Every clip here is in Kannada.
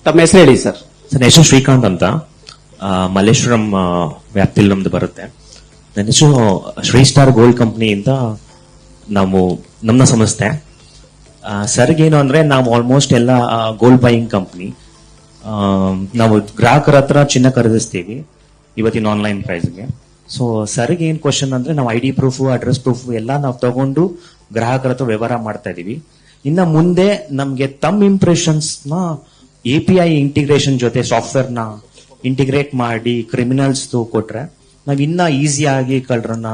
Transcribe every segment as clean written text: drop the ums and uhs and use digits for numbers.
ತಮ್ಮ ಹೆಸರು ಹೇಳಿ ಸರ್. ನನ್ನ ಹೆಸರು ಶ್ರೀಕಾಂತ್ ಅಂತ, ಮಲ್ಲೇಶ್ವರಂ ವ್ಯಾಪ್ತಿಯಲ್ಲಿ ನಮ್ದು ಬರುತ್ತೆ. ನನ್ನ ಹೆಸರು ಶ್ರೀ ಸ್ಟಾರ್ ಗೋಲ್ಡ್ ಕಂಪ್ನಿಯಿಂದ ನಾವು ನಮ್ಮ ಸಂಸ್ಥೆ. ಸರ್ಗೆ ಏನು ಅಂದ್ರೆ ನಾವು ಆಲ್ಮೋಸ್ಟ್ ಎಲ್ಲ ಗೋಲ್ಡ್ ಬೈಯಿಂಗ್ ಕಂಪ್ನಿ. ನಾವು ಗ್ರಾಹಕರ ಹತ್ರ ಚಿನ್ನ ಖರೀದಿಸ್ತೀವಿ ಇವತ್ತಿನ ಆನ್ಲೈನ್ ಪ್ರೈಸ್ಗೆ. ಸೊ ಸರ್ಗೆ ಏನ್ ಕ್ವಶನ್ ಅಂದ್ರೆ ನಾವು ID ಪ್ರೂಫ್, ಅಡ್ರೆಸ್ ಪ್ರೂಫ್ ಎಲ್ಲ ನಾವು ತಗೊಂಡು ಗ್ರಾಹಕರ ಹತ್ರ ವ್ಯವಹಾರ ಮಾಡ್ತಾ ಇದೀವಿ. ಇನ್ನ ಮುಂದೆ ನಮ್ಗೆ ತಮ್ಮ ಇಂಪ್ರೆಷನ್ಸ್ ನ API ಇಂಟಿಗ್ರೇಷನ್ ಜೊತೆ ಸಾಫ್ಟ್ವೇರ್ ನ ಇಂಟಿಗ್ರೇಟ್ ಮಾಡಿ ಕ್ರಿಮಿನಲ್ಸ್ ಕೊಟ್ರೆ ನಾವ್ ಇನ್ನ ಈಸಿಯಾಗಿ ಕಳ್ಳರನ್ನ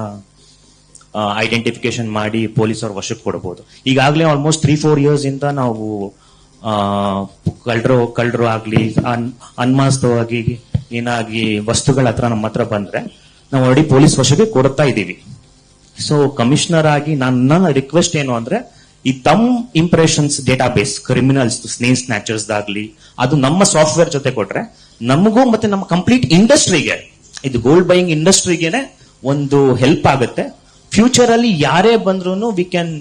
ಐಡೆಂಟಿಫಿಕೇಶನ್ ಮಾಡಿ ಪೊಲೀಸರ ವಶಕ್ಕೆ ಕೊಡಬಹುದು. ಈಗಾಗಲೇ ಆಲ್ಮೋಸ್ಟ್ 3-4 ಇಯರ್ಸ್ ಇಂದ ನಾವು ಕಳ್ಳರು ಆಗ್ಲಿ ಅನ್ಮಾಸ್ತವಾಗಿ ಏನಾಗಿ ವಸ್ತುಗಳ ಹತ್ರ ನಮ್ಮ ಹತ್ರ ಬಂದ್ರೆ ನಾವು ಆಲ್ರೆಡಿ ಪೊಲೀಸ್ ವಶಕ್ಕೆ ಕೊಡ್ತಾ ಇದೀವಿ. ಸೊ ಕಮಿಷನರ್ ಆಗಿ ನನ್ನ ರಿಕ್ವೆಸ್ಟ್ ಏನು ಅಂದ್ರೆ ಈ ತಮ್ ಇಂಪ್ರೆಷನ್ಸ್ ಡೇಟಾಬೇಸ್ ಕ್ರಿಮಿನಲ್ಸ್ ಸ್ನೇನ್ ಸ್ನ್ಯಾಚರ್ಸ್ ಆಗ್ಲಿ ಅದು ನಮ್ಮ ಸಾಫ್ಟ್ವೇರ್ ಜೊತೆ ಕೊಟ್ರೆ ನಮಗೂ ಮತ್ತೆ ನಮ್ಮ ಕಂಪ್ಲೀಟ್ ಇಂಡಸ್ಟ್ರಿಗೆ, ಇದು ಗೋಲ್ಡ್ ಬೈಯಿಂಗ್ ಇಂಡಸ್ಟ್ರಿಗೆನೆ ಒಂದು ಹೆಲ್ಪ್ ಆಗುತ್ತೆ. ಫ್ಯೂಚರ್ ಅಲ್ಲಿ ಯಾರೇ ಬಂದ್ರು ವಿ ಕ್ಯಾನ್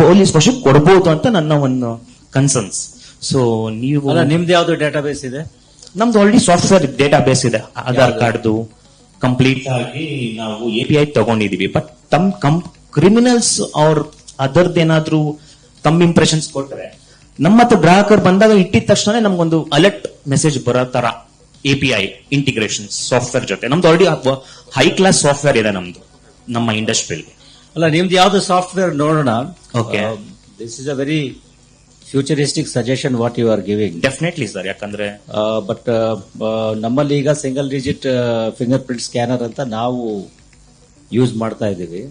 ಪೊಲೀಸ್ ವಶಕ್ಕೆ ಕೊಡಬಹುದು ಅಂತ ನನ್ನ ಒಂದು ಕನ್ಸರ್ನ್ಸ್. ಸೊ ನೀವು ನಿಮ್ದು ಯಾವ್ದು ಡೇಟಾಬೇಸ್ ಇದೆ? ನಮ್ದು ಆಲ್ರೆಡಿ ಸಾಫ್ಟ್ವೇರ್ ಡೇಟಾಬೇಸ್ ಇದೆ. ಆಧಾರ್ ಕಾರ್ಡ್ದು ಕಂಪ್ಲೀಟ್ ಆಗಿ ನಾವು API ತಗೊಂಡಿದೀವಿ. ಬಟ್ ತಮ್ ಕ್ರಿಮಿನಲ್ಸ್ ಅವ್ರ ಅದರ್ದೇನಾದ್ರೂ ತಮ್ಮ ಇಂಪ್ರೆಷನ್ಸ್ ಕೊಟ್ರೆ ನಮ್ಮ ಹತ್ರ ಗ್ರಾಹಕರು ಬಂದಾಗ ಇಟ್ಟಿದ ತಕ್ಷಣ ನಮ್ಗೊಂದು ಅಲರ್ಟ್ ಮೆಸೇಜ್ ಬರೋ ತರ API ಇಂಟಿಗ್ರೇಷನ್ ಸಾಫ್ಟ್ವೇರ್ ಜೊತೆ ನಮ್ದು ಆಲ್ರೆಡಿ ಹೈ ಕ್ಲಾಸ್ ಸಾಫ್ಟ್ವೇರ್ ಇದೆ ನಮ್ದು ನಮ್ಮ ಇಂಡಸ್ಟ್ರಿಯಲ್ಲಿ. ಅಲ್ಲ, ನಿಮ್ದು ಯಾವ್ದು ಸಾಫ್ಟ್ವೇರ್ ನೋಡೋಣ. Okay, this is a very futuristic suggestion what you are giving. Definitely sir. ಯಾಕಂದ್ರೆ ಬಟ್ ನಮ್ಮಲ್ಲಿ ಈಗ single digit finger print scanner ಅಂತ ನಾವು ಯೂಸ್ ಮಾಡ್ತಾ ಇದ್ದೀವಿ.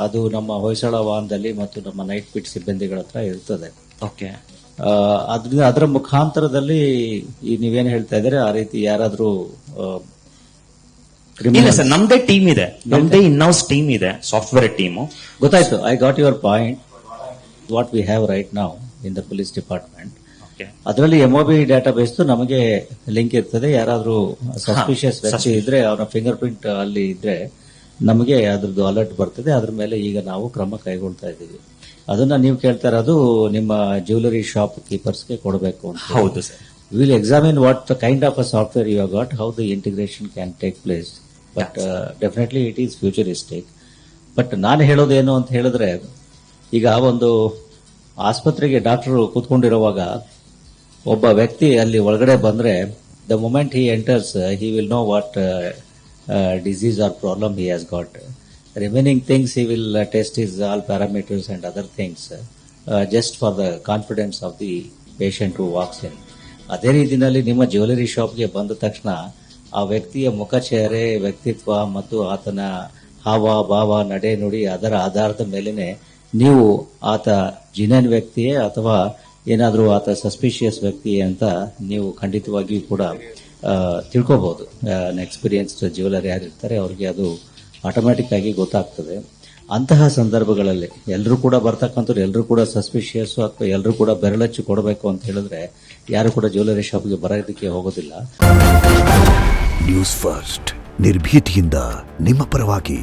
ಅದು ನಮ್ಮ ಹೊಯ್ಸಳ ವಾಹನದಲ್ಲಿ ಮತ್ತು ನಮ್ಮ ನೈಟ್ ಪಿಟ್ ಸಿಬ್ಬಂದಿಗಳ ಹತ್ರ ಇರ್ತದೆ. ಓಕೆ, ಅದರ ಮುಖಾಂತರದಲ್ಲಿ ಈ ನೀವೇನ್ ಹೇಳ್ತಾ ಇದ್ರೆ ಆ ರೀತಿ ಯಾರಾದ್ರೂ ಇಲ್ಲ ಸರ್, ನಮ್ದೇ ಟೀಮ್ ಇದೆ, ನಮ್ದೇ ಇನ್ಹೌಸ್ ಟೀಮ್ ಇದೆ, ಸಾಫ್ಟ್ವೇರ್ ಟೀಮು. ಗೊತ್ತಾಯ್ತು. I got your point. What we have right now in the police department, ಅದರಲ್ಲಿ MOB ಡೇಟಾಬೇಸ್ ನಮಗೆ ಲಿಂಕ್ ಇರ್ತದೆ. ಯಾರಾದ್ರೂ ಸಸ್ಪಿಷಿಯಸ್ ವ್ಯಕ್ತಿ ಇದ್ರೆ ಅವರ ಫಿಂಗರ್ ಪ್ರಿಂಟ್ ಅಲ್ಲಿ ಇದ್ರೆ ನಮಗೆ ಅದ್ರದ್ದು ಅಲರ್ಟ್ ಬರ್ತದೆ. ಅದ್ರ ಮೇಲೆ ಈಗ ನಾವು ಕ್ರಮ ಕೈಗೊಳ್ತಾ ಇದ್ದೀವಿ. ಅದನ್ನ ನೀವು ಕೇಳ್ತಾ ಇರೋದು ನಿಮ್ಮ ಜ್ಯುವೆಲರಿ ಶಾಪ್ ಕೀಪರ್ಸ್ಗೆ ಕೊಡಬೇಕು ಅಂತ. ಹೌದು sir. Will examine what the kind of a software you have got, how the integration can take place. But definitely it is futuristic. But ನಾನು ಹೇಳೋದೇನು ಅಂತ ಹೇಳಿದ್ರೆ, ಈಗ ಒಂದು ಆಸ್ಪತ್ರೆಗೆ ಡಾಕ್ಟರ್ ಕೂತ್ಕೊಂಡಿರುವಾಗ ಒಬ್ಬ ವ್ಯಕ್ತಿ ಅಲ್ಲಿ ಒಳಗಡೆ ಬಂದ್ರೆ the moment he enters he will know what disease or problem he has got. Remaining things he will test his all parameters and other things just for the confidence of the patient who walks in. ಅದೇ ರೀತಿಯಲ್ಲಿ ನಿಮ್ಮ ಜ್ಯುವೆಲರಿ ಶಾಪ್ಗೆ ಬಂದ ತಕ್ಷಣ ಆ ವ್ಯಕ್ತಿಯ ಮುಖಚಹರೆ, ವ್ಯಕ್ತಿತ್ವ ಮತ್ತು ಆತನ ಹಾವ ಭಾವ, ನಡೆ ನುಡಿ ಅದರ ಆಧಾರದ ಮೇಲೆನೆ ನೀವು ಆತ ಜಿನೇನ್ ವ್ಯಕ್ತಿಯೇ ಅಥವಾ ಏನಾದರೂ ಆತ ಸಸ್ಪಿಷಿಯಸ್ ವ್ಯಕ್ತಿಯೇ ಅಂತ ನೀವು ಖಂಡಿತವಾಗಿಯೂ ಕೂಡ ತಿಳ್ಕೋಬಹುದು. ಎಕ್ಸ್ಪೀರಿಯನ್ಸ್ಡ್ ಜ್ಯುವೆಲರ್ ಯಾರಿರ್ತಾರೆ ಅವ್ರಿಗೆ ಅದು ಆಟೋಮ್ಯಾಟಿಕ್ ಆಗಿ ಗೊತ್ತಾಗ್ತದೆ. ಅಂತಹ ಸಂದರ್ಭಗಳಲ್ಲಿ ಎಲ್ಲರೂ ಕೂಡ ಬರ್ತಕ್ಕಂಥವ್ರು ಎಲ್ಲರೂ ಕೂಡ ಸಸ್ಪಿಷಿಯಸ್ ಅಥವಾ ಎಲ್ಲರೂ ಕೂಡ ಬೆರಳಚ್ಚು ಕೊಡಬೇಕು ಅಂತ ಹೇಳಿದ್ರೆ ಯಾರು ಕೂಡ ಜ್ಯುವೆಲರಿ ಶಾಪ್ಗೆ ಬರೋದಕ್ಕೆ ಹೋಗೋದಿಲ್ಲ. ನ್ಯೂಸ್ ಫಸ್ಟ್, ನಿರ್ಭೀತಿಯಿಂದ ನಿಮ್ಮ ಪರವಾಗಿ.